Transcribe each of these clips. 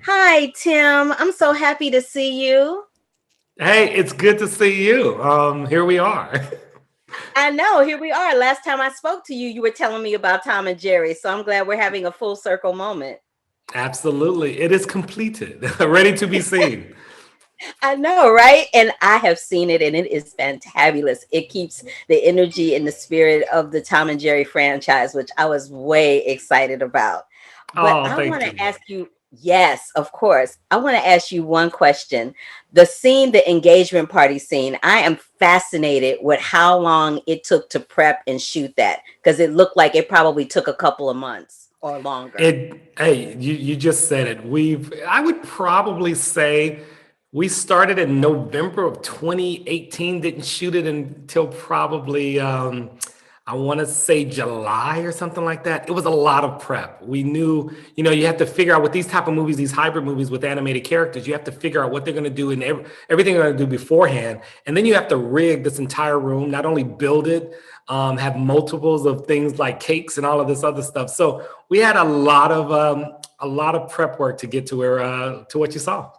Hi, Tim. I'm so happy to see you. Hey, it's good to see you. Here we are. I know, here we are. Last time I spoke to you, you were telling me about Tom and Jerry. So I'm glad we're having a full circle moment. Absolutely. It is completed, ready to be seen. I know, right? And I have seen it and it is fantabulous. It keeps the energy and the spirit of the Tom and Jerry franchise, which I was way excited about. But Oh, I want thank to you. ask you, yes, of course. I want to ask you one question. The scene, the engagement party scene, I am fascinated with how long it took to prep and shoot that because it looked like it probably took a couple of months or longer. Hey, you just said it. I would probably say we started in November of 2018, didn't shoot it until probably, I want to say July or something like that. It was a lot of prep. We knew, you have to figure out with these type of movies, these hybrid movies with animated characters, you have to figure out what they're going to do and everything they're going to do beforehand. And then you have to rig this entire room, not only build it, have multiples of things like cakes and all of this other stuff. So we had a lot of prep work to get to where to what you saw.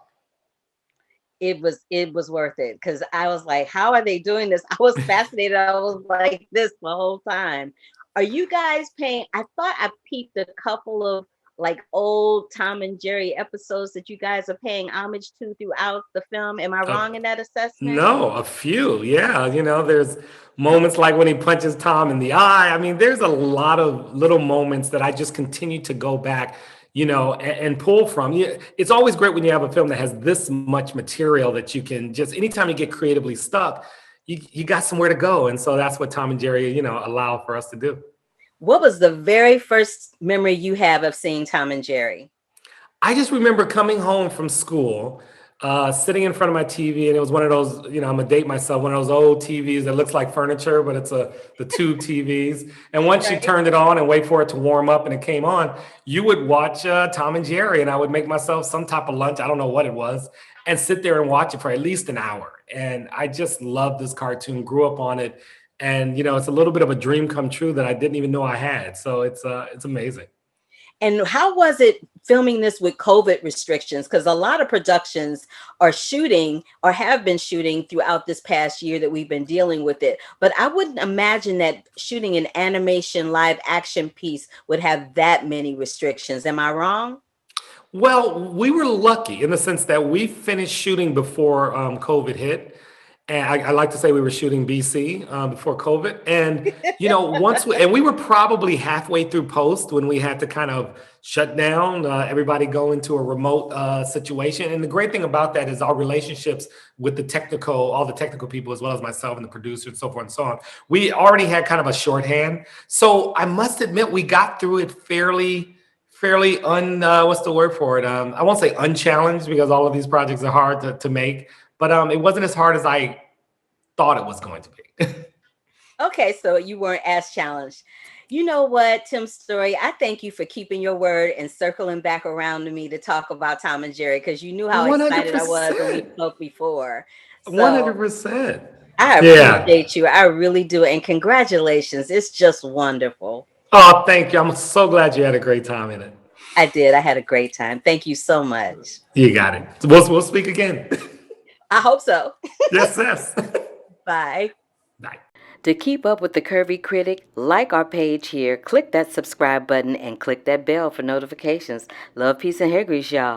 It was worth it because I was like, how are they doing this? I was fascinated. I was like this the whole time. Are you guys paying? I thought I peeped a couple of like old Tom and Jerry episodes that you guys are paying homage to throughout the film. Am I Uh, wrong in that assessment? no, a few. Yeah, there's moments like when he punches Tom in the eye. I mean, there's a lot of little moments that I just continue to go back, and pull from. Yeah, it's always great when you have a film that has this much material that you can just anytime you get creatively stuck, you got somewhere to go. And so that's what Tom and Jerry, allow for us to do. What was the very first memory you have of seeing Tom and Jerry? I just remember coming home from school, sitting in front of my TV, and it was one of those, I'm gonna date myself, one of those old TVs that looks like furniture, but it's the tube TVs. And once you Right. turned it on and wait for it to warm up and it came on, you would watch Tom and Jerry, and I would make myself some type of lunch, I don't know what it was, and sit there and watch it for at least an hour. And I just loved this cartoon, grew up on it, and it's a little bit of a dream come true that I didn't even know I had. So it's amazing. And how was it filming this with COVID restrictions? Because a lot of productions are shooting or have been shooting throughout this past year that we've been dealing with it. But I wouldn't imagine that shooting an animation live action piece would have that many restrictions. Am I wrong? Well, we were lucky in the sense that we finished shooting before COVID hit. And I like to say we were shooting BC before COVID. And, and we were probably halfway through post when we had to kind of shut down, everybody go into a remote situation. And the great thing about that is our relationships with all the technical people, as well as myself and the producer and so forth and so on. We already had kind of a shorthand. So I must admit, we got through it fairly what's the word for it? I won't say unchallenged because all of these projects are hard to make, but it wasn't as hard as I thought it was going to be. Okay, so you weren't as challenged. You know what, Tim Story? I thank you for keeping your word and circling back around to me to talk about Tom and Jerry because you knew how excited I was when we 100%. spoke before. So 100%. I Yeah. appreciate you. I really do. And congratulations. It's just wonderful. Oh, thank you. I'm so glad you had a great time in it. I did. I had a great time. Thank you so much. You got it. We'll speak again. I hope so. Yes, yes. Bye. Bye. To keep up with the Curvy Critic, like our page here, click that subscribe button, and click that bell for notifications. Love, peace, and hair grease, y'all.